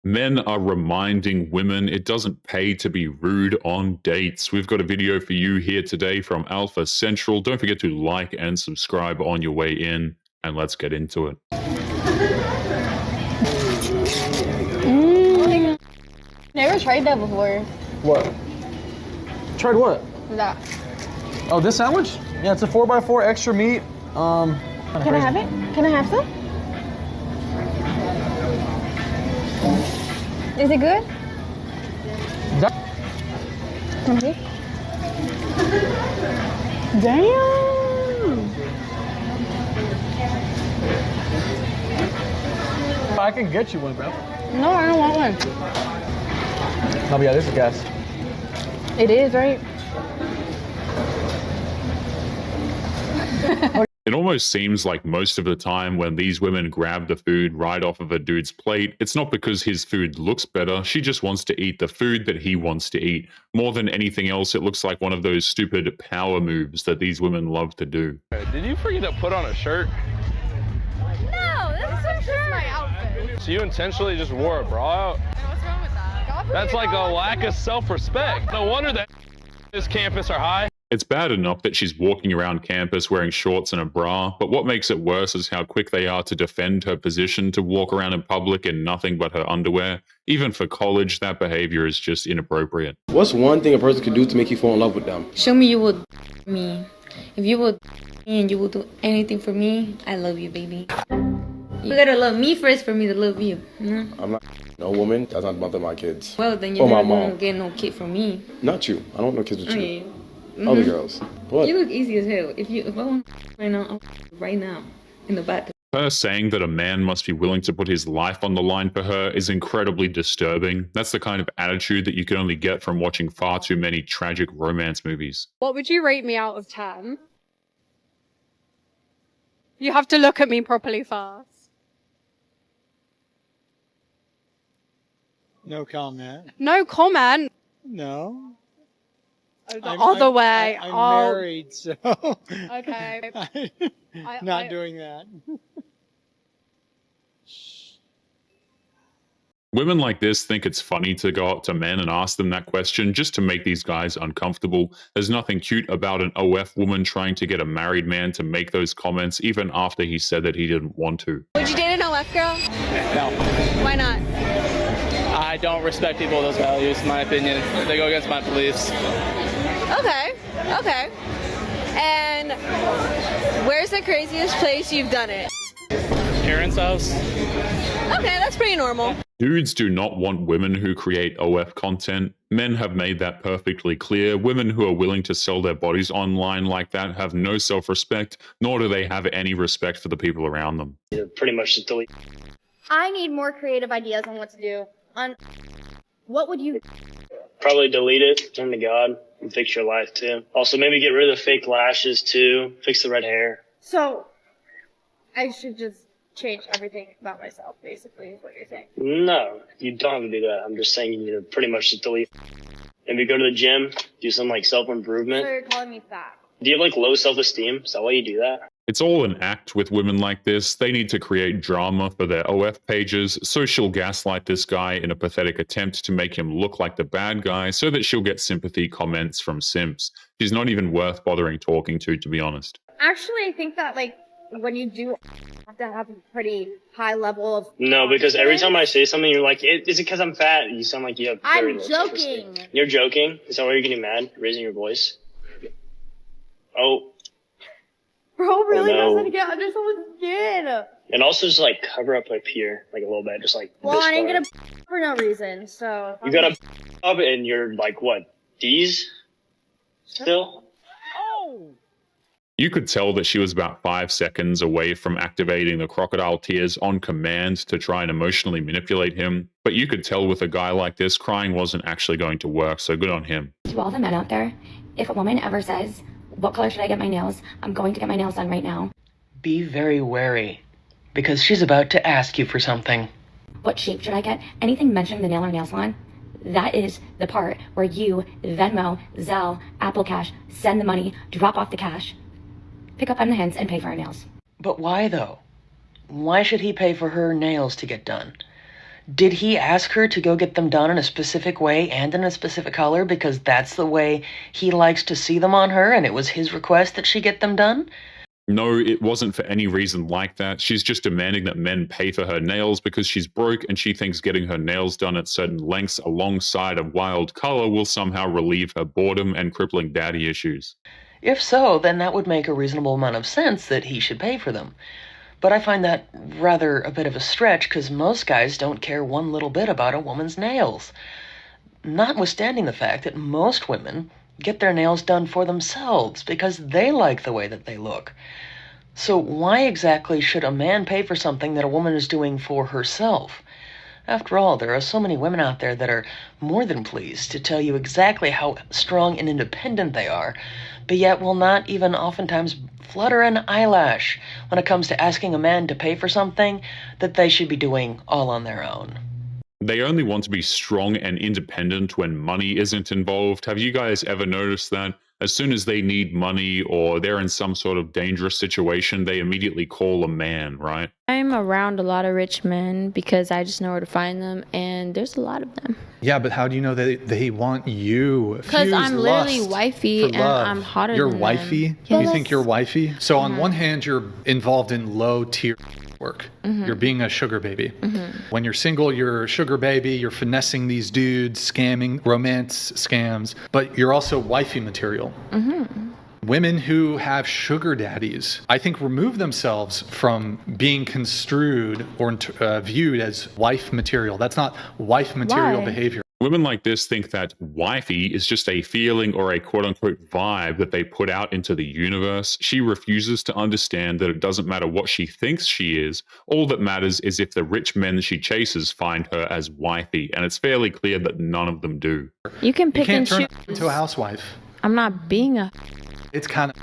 Men are reminding women it doesn't pay to be rude on dates. We've got a video for you here today from Alpha Central. Don't forget to like and subscribe on your way in, and let's get into it. Never tried that before. What? Tried what? That. Oh, this sandwich? Yeah, it's a 4x4 extra meat. Can I have it? Can I have some? Is it good? Can I see? Damn! I can get you one, bro. No, I don't want one. Oh, yeah, this is gas. It is, right? It almost seems like most of the time when these women grab the food right off of a dude's plate, it's not because his food looks better. She just wants to eat the food that he wants to eat. More than anything else, it looks like one of those stupid power moves that these women love to do. Did you forget to put on a shirt? No, this is just my outfit. So you intentionally just wore a bra out? What's wrong with that? That's like a lack of self-respect. No wonder that this campus are high. It's bad enough that she's walking around campus wearing shorts and a bra, but what makes it worse is how quick they are to defend her position to walk around in public in nothing but her underwear. Even for college, that behavior is just inappropriate. What's one thing a person could do to make you fall in love with them? Show me you would me. If you would me and you would do anything for me, I love you, baby. You gotta love me first for me to love you. I'm not no woman. That's not about my kids. Well, then you're my never gonna mom. get no kid from me. Not you. I don't know kids with you. Okay. Other girls. What? You look easy as hell. If I want right now, I'll right now in the bathroom. Her saying that a man must be willing to put his life on the line for her is incredibly disturbing. That's the kind of attitude that you can only get from watching far too many tragic romance movies. What would you rate me out of 10? You have to look at me properly first. No comment. No comment. No. The other way. I'm Oh, married, so okay. not doing that. Women like this think it's funny to go up to men and ask them that question just to make these guys uncomfortable. There's nothing cute about an OF woman trying to get a married man to make those comments even after he said that he didn't want to. Would you date an OF girl? No, Why not? I don't respect people with those values, in my opinion. They go against my beliefs. Okay. Okay. And where's the craziest place you've done it? Parents' house. Okay, that's pretty normal. Dudes do not want women who create OF content. Men have made that perfectly clear. Women who are willing to sell their bodies online like that have no self-respect, nor do they have any respect for the people around them. Pretty much just delete. I need more creative ideas on what to do. What would you? Probably delete it, turn to God, and fix your life too. Also, maybe get rid of the fake lashes too. Fix the red hair. So, I should just change everything about myself, basically, is what you're saying. No, you don't have to do that. I'm just saying you need to pretty much just delete. Maybe go to the gym, do some like So self-improvement. you're calling me fat. Do you have like low self-esteem? Is that why you do that? It's all an act with women like this. They need to create drama for their OF pages, so she'll gaslight this guy in a pathetic attempt to make him look like the bad guy so that she'll get sympathy comments from simps. She's not even worth bothering talking to be honest. Actually, I think that, like, when you do, you have to have a pretty high level of... No, because every time I say something, you're like, is it because I'm fat? You sound like you have very I'm low joking. self-esteem. You're joking? Is that why you're getting mad? Raising your voice? Oh. Bro really no. doesn't get under someone's skin. And also just like cover up up here, like a little bit, just like Well, this I ain't far. gonna for no reason, so... You got a up and you're like, what, D's? Still? You could tell that she was about 5 seconds away from activating the crocodile tears on command to try and emotionally manipulate him, but you could tell with a guy like this, crying wasn't actually going to work, so good on him. To all the men out there, if a woman ever says, "What color should I get my nails?" I'm going to get my nails done right now. Be very wary, because she's about to ask you for something. What shape should I get? Anything mentioning the nail or nail salon, that is the part where you Venmo, Zelle, Apple Cash, send the money, drop off the cash, pick up on the hands, and pay for our nails. But why, though? Why should he pay for her nails to get done? Did he ask her to go get them done in a specific way and in a specific color because that's the way he likes to see them on her and it was his request that she get them done? No, it wasn't for any reason like that. She's just demanding that men pay for her nails because she's broke and she thinks getting her nails done at certain lengths alongside a wild color will somehow relieve her boredom and crippling daddy issues. If so, then that would make a reasonable amount of sense that he should pay for them. But I find that rather a bit of a stretch because most guys don't care one little bit about a woman's nails. Notwithstanding the fact that most women get their nails done for themselves because they like the way that they look. So why exactly should a man pay for something that a woman is doing for herself? After all, there are so many women out there that are more than pleased to tell you exactly how strong and independent they are, but yet will not even oftentimes flutter an eyelash when it comes to asking a man to pay for something that they should be doing all on their own. They only want to be strong and independent when money isn't involved. Have you guys ever noticed that? As soon as they need money or they're in some sort of dangerous situation, they immediately call a man, right? I'm around a lot of rich men because I just know where to find them, and there's a lot of them. Yeah, but how do you know they want you? Because I'm literally wifey and I'm hotter you're than wifey? them. You think you're wifey? So on one hand, you're involved in low tier work. You're being a sugar baby. When you're single, you're a sugar baby. You're finessing these dudes, scamming, romance scams, but you're also wifey material. Women who have sugar daddies, I think, remove themselves from being construed or viewed as wife material. That's not wife material behavior. Women like this think that wifey is just a feeling or a quote-unquote vibe that they put out into the universe. She refuses to understand that it doesn't matter what she thinks she is. All that matters is if the rich men she chases find her as wifey, and it's fairly clear that none of them do. You can pick and choose. You can't turn into a housewife. I'm not being a... It's kind of...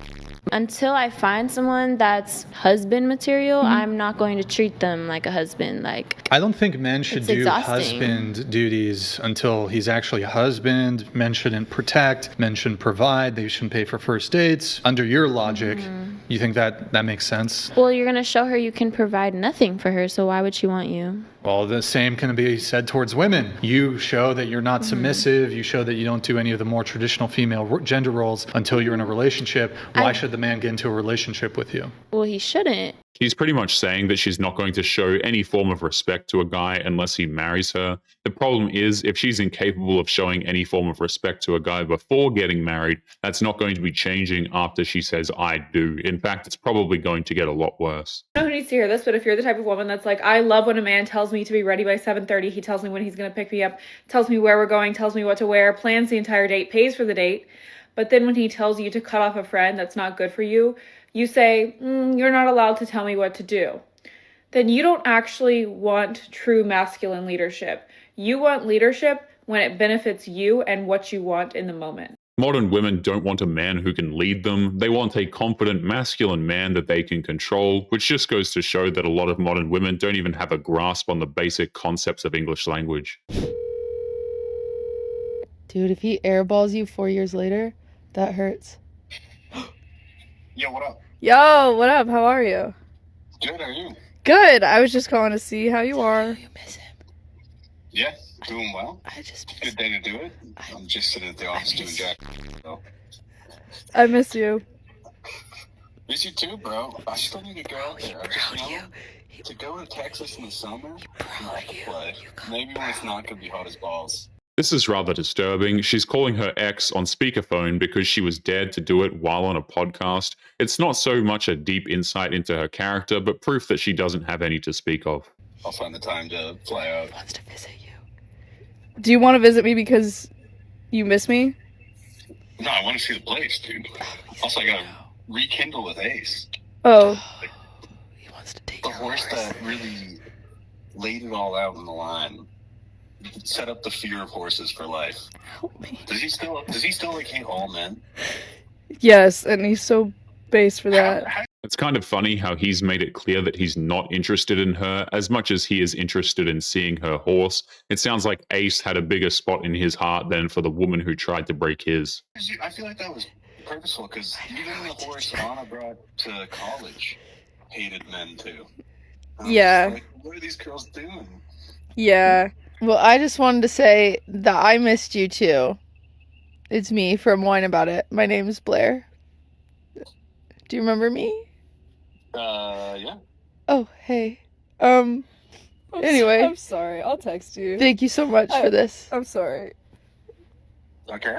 Until I find someone that's husband material, I'm not going to treat them like a husband. Like, I don't think men should do exhausting. husband duties until he's actually a husband. Men shouldn't protect. Men shouldn't provide. They shouldn't pay for first dates. Under your logic, you think that makes sense? Well, you're going to show her you can provide nothing for her, so why would she want you? Well, the same can be said towards women. You show that you're not submissive. You show that you don't do any of the more traditional female gender roles until you're in a relationship. Why should the man get into a relationship with you? Well, he shouldn't. He's pretty much saying that she's not going to show any form of respect to a guy unless he marries her. The problem is, if she's incapable of showing any form of respect to a guy before getting married, that's not going to be changing after she says, I do. In fact, it's probably going to get a lot worse. I don't know who needs to hear this, but if you're the type of woman that's like, I love when a man tells me to be ready by 7:30, he tells me when he's going to pick me up, tells me where we're going, tells me what to wear, plans the entire date, pays for the date, but then when he tells you to cut off a friend that's not good for you, you say, you're not allowed to tell me what to do. Then you don't actually want true masculine leadership. You want leadership when it benefits you and what you want in the moment. Modern women don't want a man who can lead them. They want a confident, masculine man that they can control, which just goes to show that a lot of modern women don't even have a grasp on the basic concepts of English language. Dude, if he airballs you 4 years later, that hurts. Yo, what up? Yo, what up? How are you? Good, how are you? Good. I was just calling to see how you are. You miss him. Yeah, doing well. Good day to do it. I'm just sitting at the office doing jack. So. I miss you. Miss you too, bro. I still need to go out there. I just, to go to Texas in the summer, not to play. Maybe when it's not going to be hot as balls. This is rather disturbing. She's calling her ex on speakerphone because she was dared to do it while on a podcast. It's not so much a deep insight into her character, but proof that she doesn't have any to speak of. I'll find the time to fly out. He wants to visit you. Do you want to visit me because you miss me? No, I want to see the place, dude. Also, I gotta rekindle with Ace. Oh. Like, he wants to take the horse that really laid it all out on the line. Set up the fear of horses for life. Help me. Does he still like hate all men? Yes, and he's so base for that. It's kind of funny how he's made it clear that he's not interested in her as much as he is interested in seeing her horse. It sounds like Ace had a bigger spot in his heart than for the woman who tried to break his. I feel like that was purposeful because even the horse Anna brought to college hated men too. Yeah. Like, what are these girls doing? Yeah. Well, I just wanted to say that I missed you too. It's me from Wine About It. My name is Blair. Do you remember me? Yeah. Oh, hey. Anyway. I'm sorry. I'll text you. Thank you so much for this. I'm sorry. Okay.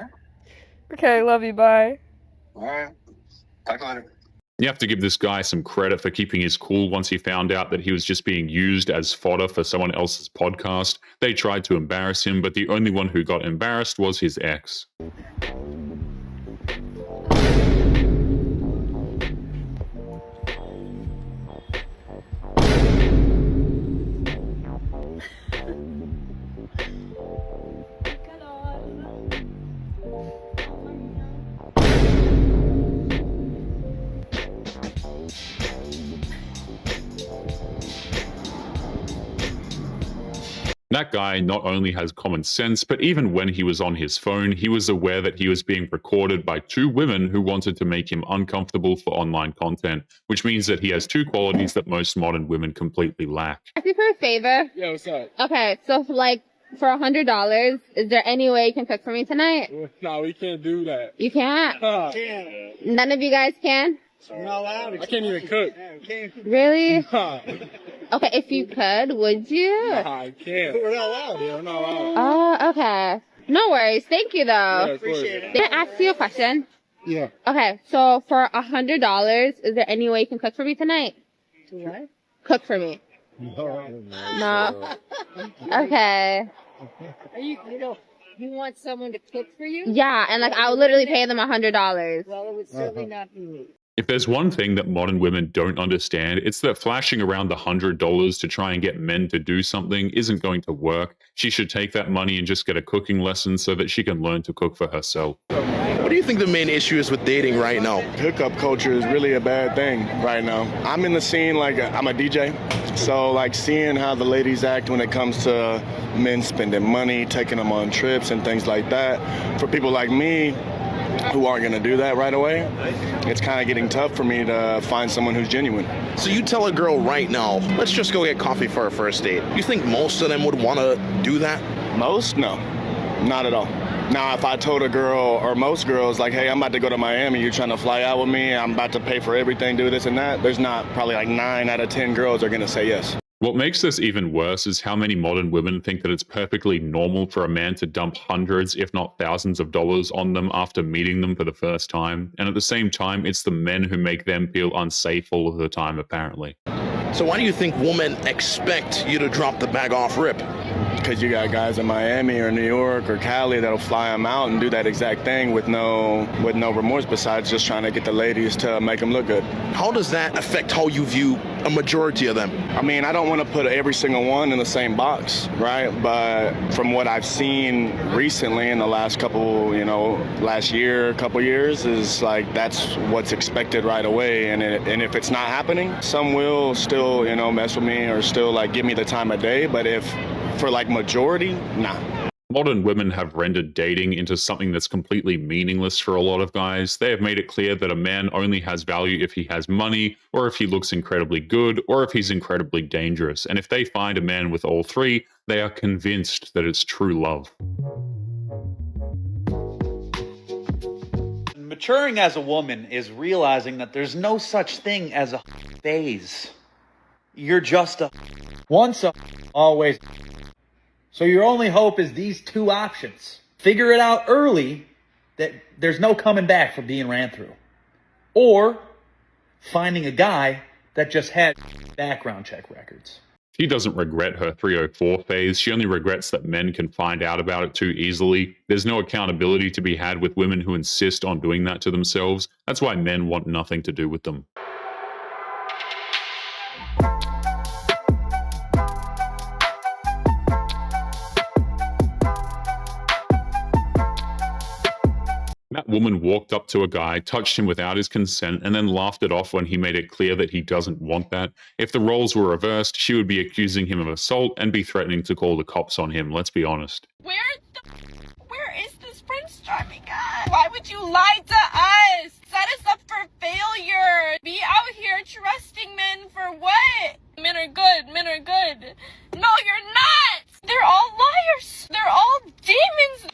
Okay, love you. Bye. Alright. Talk later. You have to give this guy some credit for keeping his cool once he found out that he was just being used as fodder for someone else's podcast. They tried to embarrass him, but the only one who got embarrassed was his ex. That guy not only has common sense, but even when he was on his phone, he was aware that he was being recorded by two women who wanted to make him uncomfortable for online content, which means that he has two qualities that most modern women completely lack. Ask you for a favor. Yeah, what's up? Okay, so for $100, is there any way you can cook for me tonight? No, we can't do that. You can't? Can't. None of you guys can? I'm not allowed. I can't even cook. Really? Nah. Okay, if you could, would you? Nah, I can't. We're not allowed here. We're not allowed. Oh, okay. No worries. Thank you, though. Yeah, appreciate it. Can I ask you a question? Yeah. Okay, so for $100, is there any way you can cook for me tonight? What? Cook for me. No. Okay. Are you want someone to cook for you? Yeah, and I would literally pay them $100. Well, it would certainly not be me. If there's one thing that modern women don't understand, it's that flashing around the $100 to try and get men to do something isn't going to work. She should take that money and just get a cooking lesson so that she can learn to cook for herself. What do you think the main issue is with dating right now? Hookup culture is really a bad thing right now. I'm in the scene, I'm a DJ, so seeing how the ladies act when it comes to men spending money, taking them on trips and things like that. For people like me, who aren't going to do that right away, it's kind of getting tough for me to find someone who's genuine. So you tell a girl right now, let's just go get coffee for our first date. You think most of them would want to do that? Most? No, not at all. Now, if I told a girl, or most girls, hey, I'm about to go to Miami, you trying to fly out with me, I'm about to pay for everything, do this and that, there's not probably 9 out of 10 girls are going to say yes. What makes this even worse is how many modern women think that it's perfectly normal for a man to dump hundreds, if not thousands of dollars on them after meeting them for the first time. And at the same time, it's the men who make them feel unsafe all of the time, apparently. So why do you think women expect you to drop the bag off rip? Because you got guys in Miami or New York or Cali that'll fly them out and do that exact thing with no remorse besides just trying to get the ladies to make them look good. How does that affect how you view a majority of them? I mean, I don't want to put every single one in the same box, right? But from what I've seen recently in the last couple years is that's what's expected right away. And if it's not happening, some will still, mess with me or still give me the time of day. But if for majority, nah. Modern women have rendered dating into something that's completely meaningless for a lot of guys. They have made it clear that a man only has value if he has money, or if he looks incredibly good, or if he's incredibly dangerous. And if they find a man with all three, they are convinced that it's true love. Maturing as a woman is realizing that there's no such thing as a phase. You're just a once always. So your only hope is these two options. Figure it out early that there's no coming back from being ran through. Or finding a guy that just had background check records. She doesn't regret her 304 phase. She only regrets that men can find out about it too easily. There's no accountability to be had with women who insist on doing that to themselves. That's why men want nothing to do with them. That woman walked up to a guy, touched him without his consent, and then laughed it off when he made it clear that he doesn't want that. If the roles were reversed, she would be accusing him of assault and be threatening to call the cops on him, let's be honest. Where is this Prince Charming guy? Why would you lie to us? Set us up for failure. Be out here trusting men for what? Men are good. Men are good. No, you're not. They're all liars. They're all demons.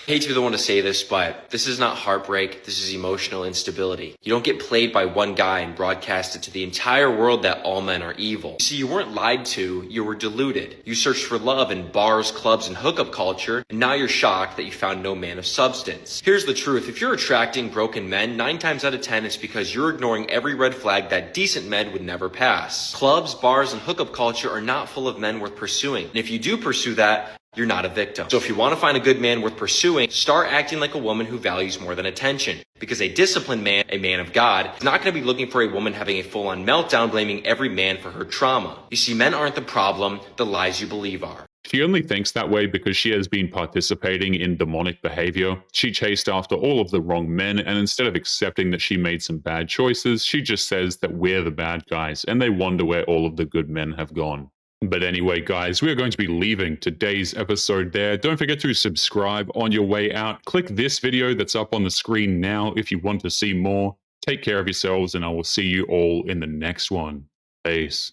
I hate to be the one to say this, but this is not heartbreak. This is emotional instability. You don't get played by one guy and broadcast it to the entire world that all men are evil. See, you weren't lied to, you were deluded. You searched for love in bars, clubs, and hookup culture, and now you're shocked that you found no man of substance. Here's the truth. If you're attracting broken men, 9 times out of 10, it's because you're ignoring every red flag that decent men would never pass. Clubs, bars, and hookup culture are not full of men worth pursuing. And if you do pursue that, you're not a victim. So if you want to find a good man worth pursuing, start acting like a woman who values more than attention. Because a disciplined man, a man of God, is not going to be looking for a woman having a full-on meltdown blaming every man for her trauma. You see, men aren't the problem, the lies you believe are. She only thinks that way because she has been participating in demonic behavior. She chased after all of the wrong men, and instead of accepting that she made some bad choices, she just says that we're the bad guys, and they wonder where all of the good men have gone. But anyway, guys, we are going to be leaving today's episode there. Don't forget to subscribe on your way out. Click this video that's up on the screen now if you want to see more. Take care of yourselves, and I will see you all in the next one. Peace.